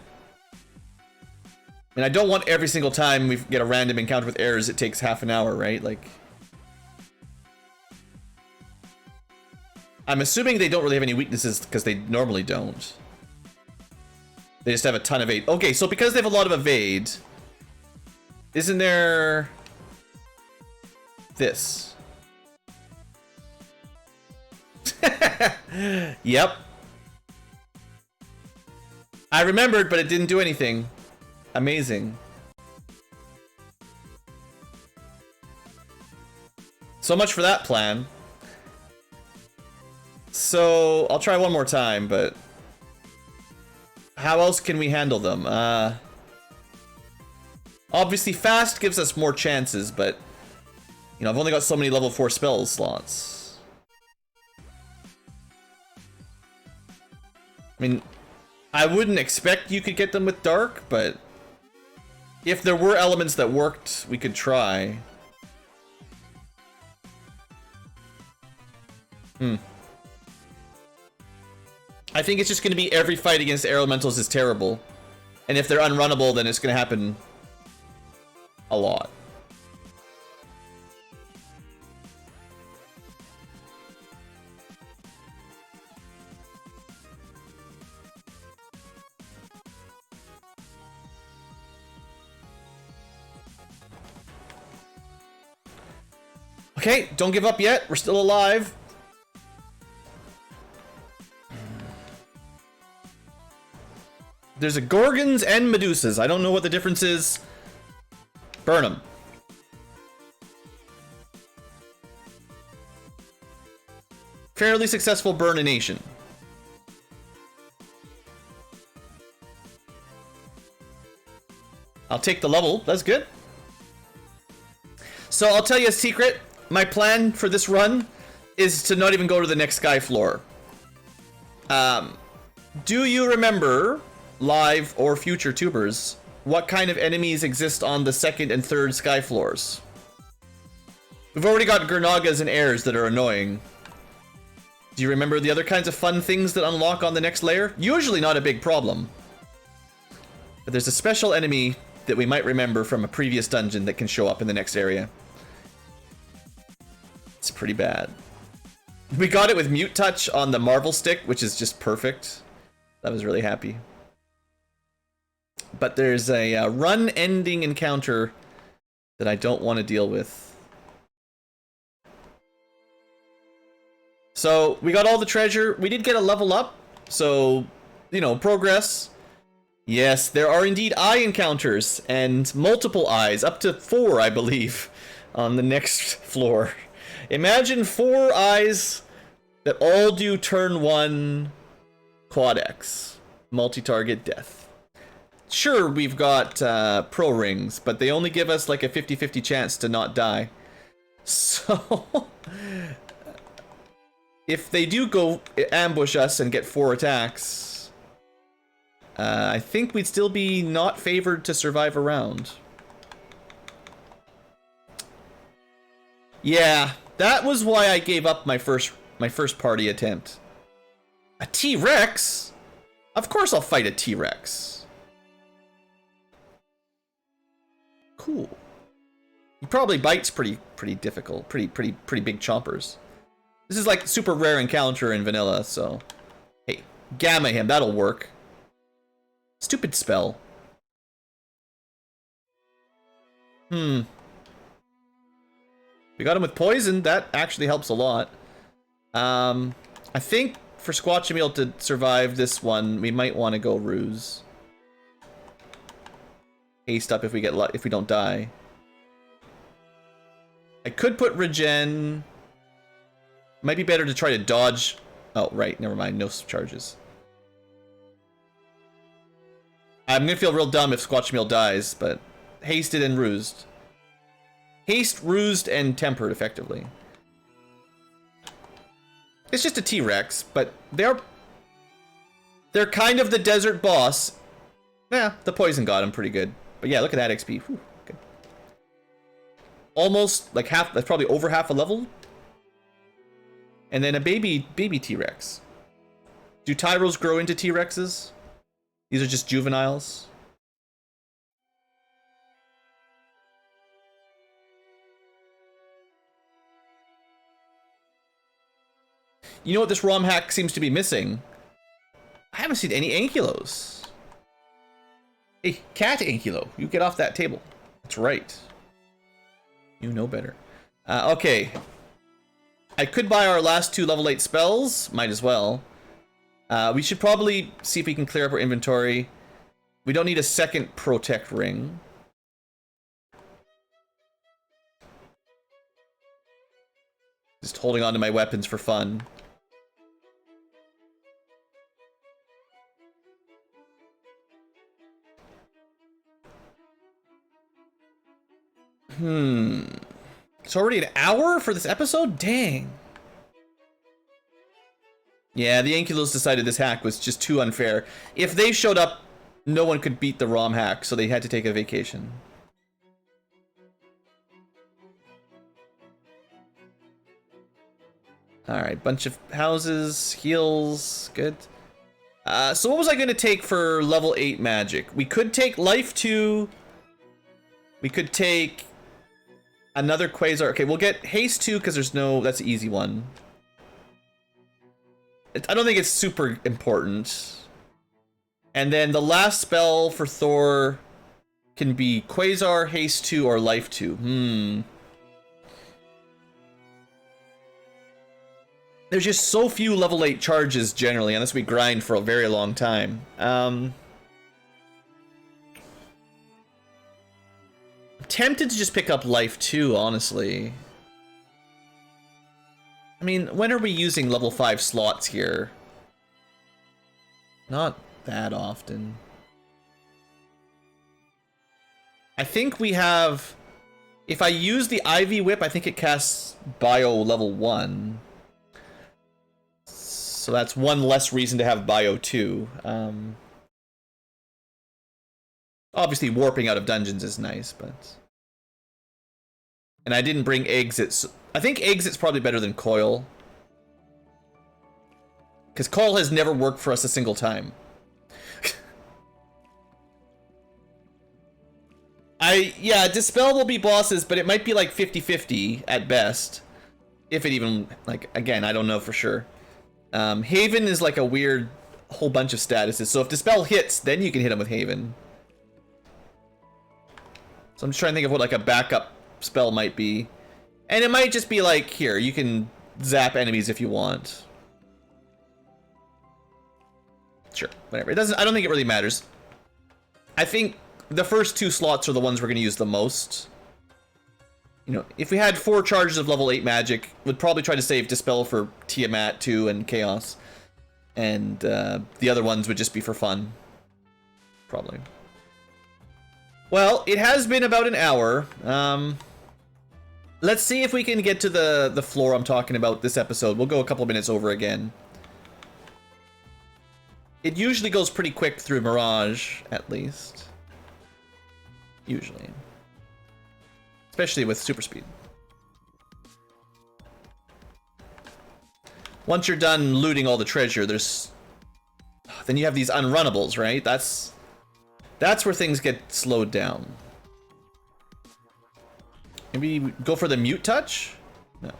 S1: and I don't want every single time we get a random encounter with errors, it takes half an hour, right? Like... I'm assuming they don't really have any weaknesses, because they normally don't. They just have a ton of evade. Okay, so because they have a lot of evade... isn't there... this? Yep. I remembered, but it didn't do anything. Amazing. So much for that plan. So, I'll try one more time, but... How else can we handle them? Obviously fast gives us more chances, but you know, I've only got so many level 4 spell slots. I mean, I wouldn't expect you could get them with Dark, but if there were elements that worked, we could try. I think it's just going to be every fight against air elementals is terrible. And if they're unrunnable, then it's going to happen a lot. Okay, don't give up yet. We're still alive. There's a Gorgons and Medusas. I don't know what the difference is. Burn them. Fairly successful burnination. I'll take the level. That's good. So I'll tell you a secret. My plan for this run is to not even go to the next sky floor. Do you remember, live or future tubers, what kind of enemies exist on the second and third sky floors? We've already got Gurnagas and airs that are annoying. Do you remember the other kinds of fun things that unlock on the next layer? Usually not a big problem. But there's a special enemy that we might remember from a previous dungeon that can show up in the next area. It's pretty bad. We got it with Mute Touch on the Marvel Stick, which is just perfect. I was really happy. But there's a run-ending encounter that I don't want to deal with. So, we got all the treasure. We did get a level up. So, you know, progress. Yes, there are indeed eye encounters. And multiple eyes. Up to 4, I believe. On the next floor. Imagine 4 eyes that all do turn 1 quad X. Multi-target death. Sure, we've got pro rings, but they only give us like a 50-50 chance to not die. So, if they do go ambush us and get 4 attacks, I think we'd still be not favored to survive a round. Yeah, that was why I gave up my first party attempt. A T-Rex? Of course I'll fight a T-Rex. Cool. He probably bites pretty difficult, pretty big chompers. This is like super rare encounter in vanilla, so hey, gamma him, that'll work. Stupid spell. We got him with poison, that actually helps a lot. I think for Squatchameel to survive this one, we might want to go Ruse. Haste up if we don't die. I could put Regen. Might be better to try to dodge. Oh, right, never mind, no charges. I'm gonna feel real dumb if Squatchameel dies, but hasted and rused. Haste, rused, and tempered, effectively. It's just a T-Rex, but they're kind of the desert boss. Yeah, the poison got him pretty good. But yeah, look at that XP. Whew, good. Almost like half, that's probably over half a level. And then a baby T-Rex. Do Tyros grow into T-Rexes? These are just juveniles. You know what this ROM hack seems to be missing? I haven't seen any Ankylos. Hey, cat Ankylo, you get off that table. That's right. You know better. Okay. I could buy our last 2 level 8 spells. Might as well. We should probably see if we can clear up our inventory. We don't need a second Protect ring. Just holding on to my weapons for fun. It's already an hour for this episode? Dang. Yeah, the Ankylos decided this hack was just too unfair. If they showed up, no one could beat the Romhack, so they had to take a vacation. Alright, bunch of houses, heals, good. So what was I going to take for level 8 magic? We could take life 2. We could take another Quasar. Okay, we'll get haste 2 because there's no... That's an easy one. I don't think it's super important. And then the last spell for Thor can be Quasar, haste 2, or life 2. There's just so few level 8 charges generally, unless we grind for a very long time. I'm tempted to just pick up life 2, honestly. I mean, when are we using level 5 slots here? Not that often. I think we have... If I use the Ivy Whip, I think it casts Bio level 1. So that's one less reason to have Bio 2. Obviously, warping out of dungeons is nice, but... And I didn't bring Exits. I think Exit's probably better than Coil. Because Coil has never worked for us a single time. Yeah, Dispel will be bosses, but it might be like 50-50 at best. If it even, like, again, I don't know for sure. Haven is like a weird whole bunch of statuses. So if Dispel hits, then you can hit him with Haven. So I'm just trying to think of what like a backup spell might be. And it might just be like, here, you can zap enemies if you want. Sure, whatever. It doesn't, I don't think it really matters. I think the first 2 slots are the ones we're going to use the most. You know, if we had 4 charges of level 8 magic, we'd probably try to save Dispel for Tiamat 2 and Chaos. And the other ones would just be for fun. Probably. Well, it has been about an hour. Let's see if we can get to the floor I'm talking about this episode. We'll go a couple minutes over again. It usually goes pretty quick through Mirage, at least. Usually. Especially with super speed. Once you're done looting all the treasure, there's... Then you have these unrunnables, right? That's where things get slowed down. Maybe go for the mute touch? No.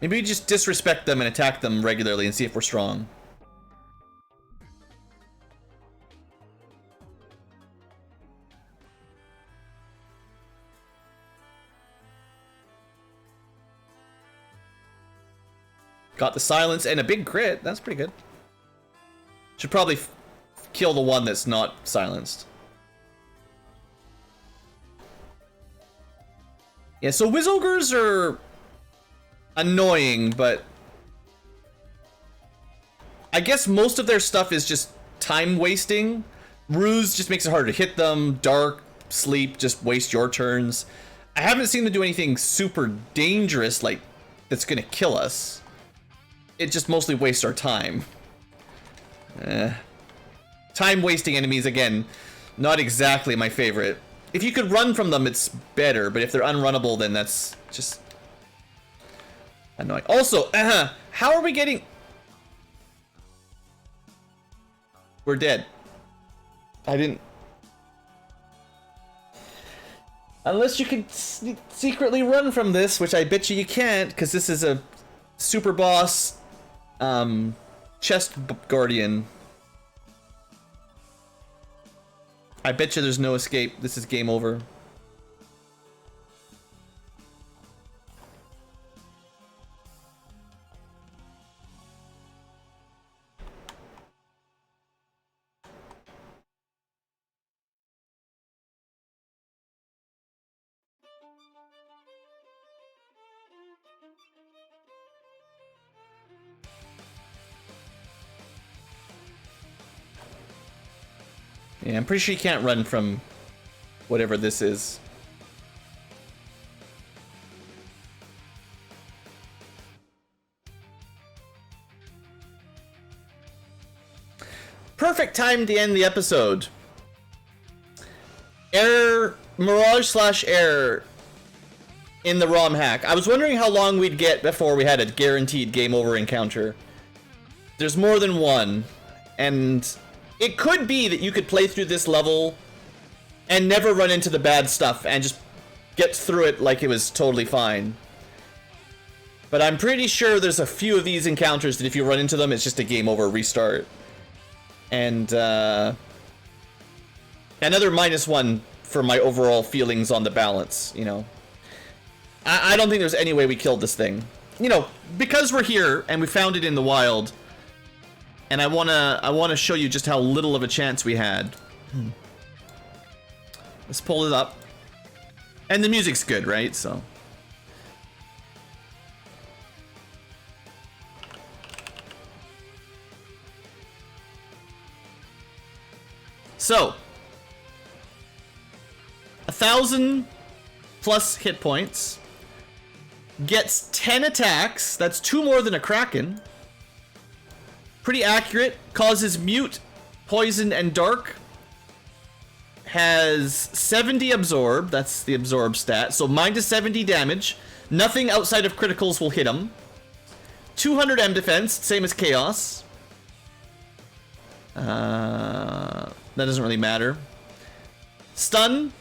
S1: Maybe we just disrespect them and attack them regularly and see if we're strong. Got the silence and a big crit. That's pretty good. Should probably kill the one that's not silenced. Yeah, so Wizzogres are annoying, but I guess most of their stuff is just time wasting. Ruse just makes it harder to hit them. Dark, Sleep just waste your turns. I haven't seen them do anything super dangerous like that's gonna kill us. It just mostly wastes our time. Time wasting enemies, again, not exactly my favorite. If you could run from them, it's better, but if they're unrunnable, then that's just annoying. Also, how are we getting... We're dead. I didn't... Unless you can secretly run from this, which I bet you can't, because this is a super boss chest guardian. I bet you there's no escape. This is game over. Yeah, I'm pretty sure you can't run from Whatever this is. Perfect time to end the episode. Error, Mirage/error in the Romhack. I was wondering how long we'd get before we had a guaranteed game over encounter. There's more than one, and it could be that you could play through this level and never run into the bad stuff and just get through it like it was totally fine. But I'm pretty sure there's a few of these encounters that if you run into them, it's just a game over restart. And another -1 for my overall feelings on the balance, you know. I don't think there's any way we killed this thing. You know, because we're here and we found it in the wild, and I wanna show you just how little of a chance we had. Let's pull it up. And the music's good, right? So 1,000 plus hit points, gets 10 attacks, that's 2 more than a Kraken, pretty accurate, causes mute, poison, and dark, has 70 absorb, that's the absorb stat, so -70 damage, nothing outside of criticals will hit him, 200 M defense, same as Chaos, that doesn't really matter, stun,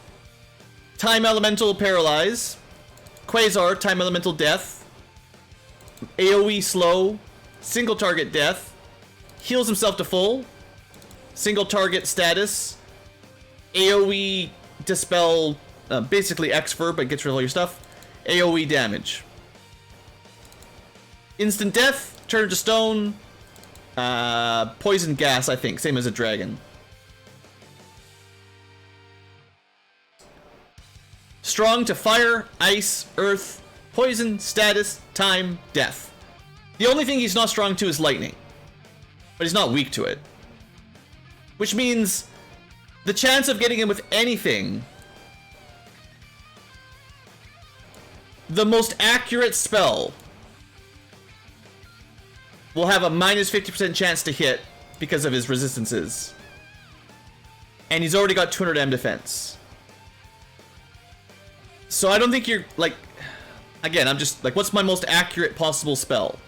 S1: time elemental paralyze, Quasar, time elemental death, AoE slow, single target death, heals himself to full, single target status, AoE dispel, basically Xfer, but gets rid of all your stuff, AoE damage. Instant death, turn to stone, poison gas, I think, same as a dragon. Strong to fire, ice, earth, poison, status, time, death. The only thing he's not strong to is lightning, but he's not weak to it. Which means the chance of getting him with anything, the most accurate spell will have a -50% chance to hit because of his resistances. And he's already got 200 M defense. So I don't think you're, like, again, I'm just, like, what's my most accurate possible spell?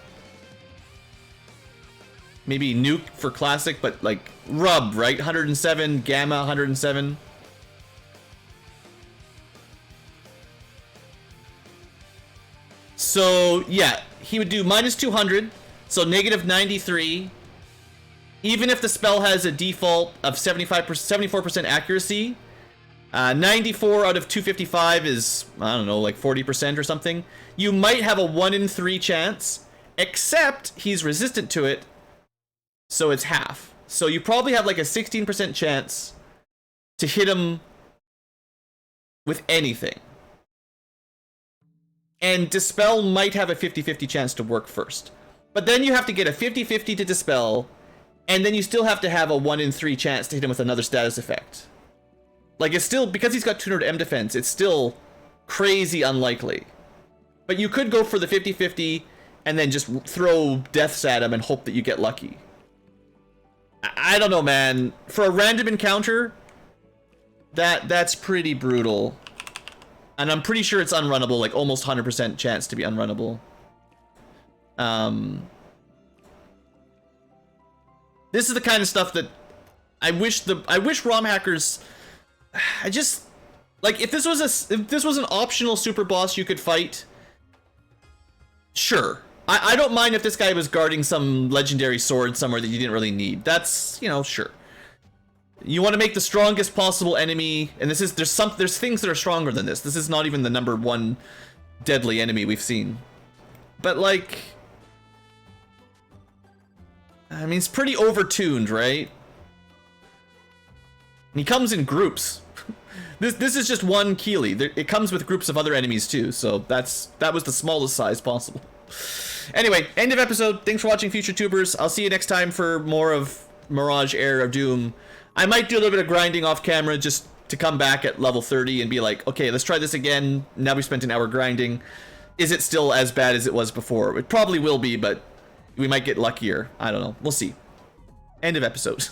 S1: Maybe Nuke for Classic, but, like, Rub, right? 107, Gamma, 107. So, yeah, he would do -200, so -93. Even if the spell has a default of 74% accuracy, 94 out of 255 is, I don't know, like 40% or something. You might have a 1 in 3 chance, except he's resistant to it, so it's half. So you probably have like a 16% chance to hit him with anything. And Dispel might have a 50-50 chance to work first. But then you have to get a 50-50 to Dispel, and then you still have to have a 1 in 3 chance to hit him with another status effect. Like, it's still, because he's got 200 M defense, it's still crazy unlikely. But you could go for the 50-50 and then just throw deaths at him and hope that you get lucky. I don't know, man. For a random encounter, that's pretty brutal. And I'm pretty sure it's unrunnable, like almost 100% chance to be unrunnable. This is the kind of stuff that I wish ROM hackers, I just, like, if this was an optional super boss you could fight, sure. I don't mind if this guy was guarding some legendary sword somewhere that you didn't really need. That's, you know, sure. You want to make the strongest possible enemy, and there's things that are stronger than this. This is not even the #1 deadly enemy we've seen. But, like, I mean, it's pretty overtuned, right? And he comes in groups. This is just one Keely. It comes with groups of other enemies too, so that was the smallest size possible. Anyway, end of episode. Thanks for watching, future tubers. I'll see you next time for more of Mirage Heir of Doom. I might do a little bit of grinding off camera, just to come back at level 30 and be like, okay, let's try this again. Now we spent an hour grinding. Is it still as bad as it was before? It probably will be, but we might get luckier. I don't know. We'll see. End of episode.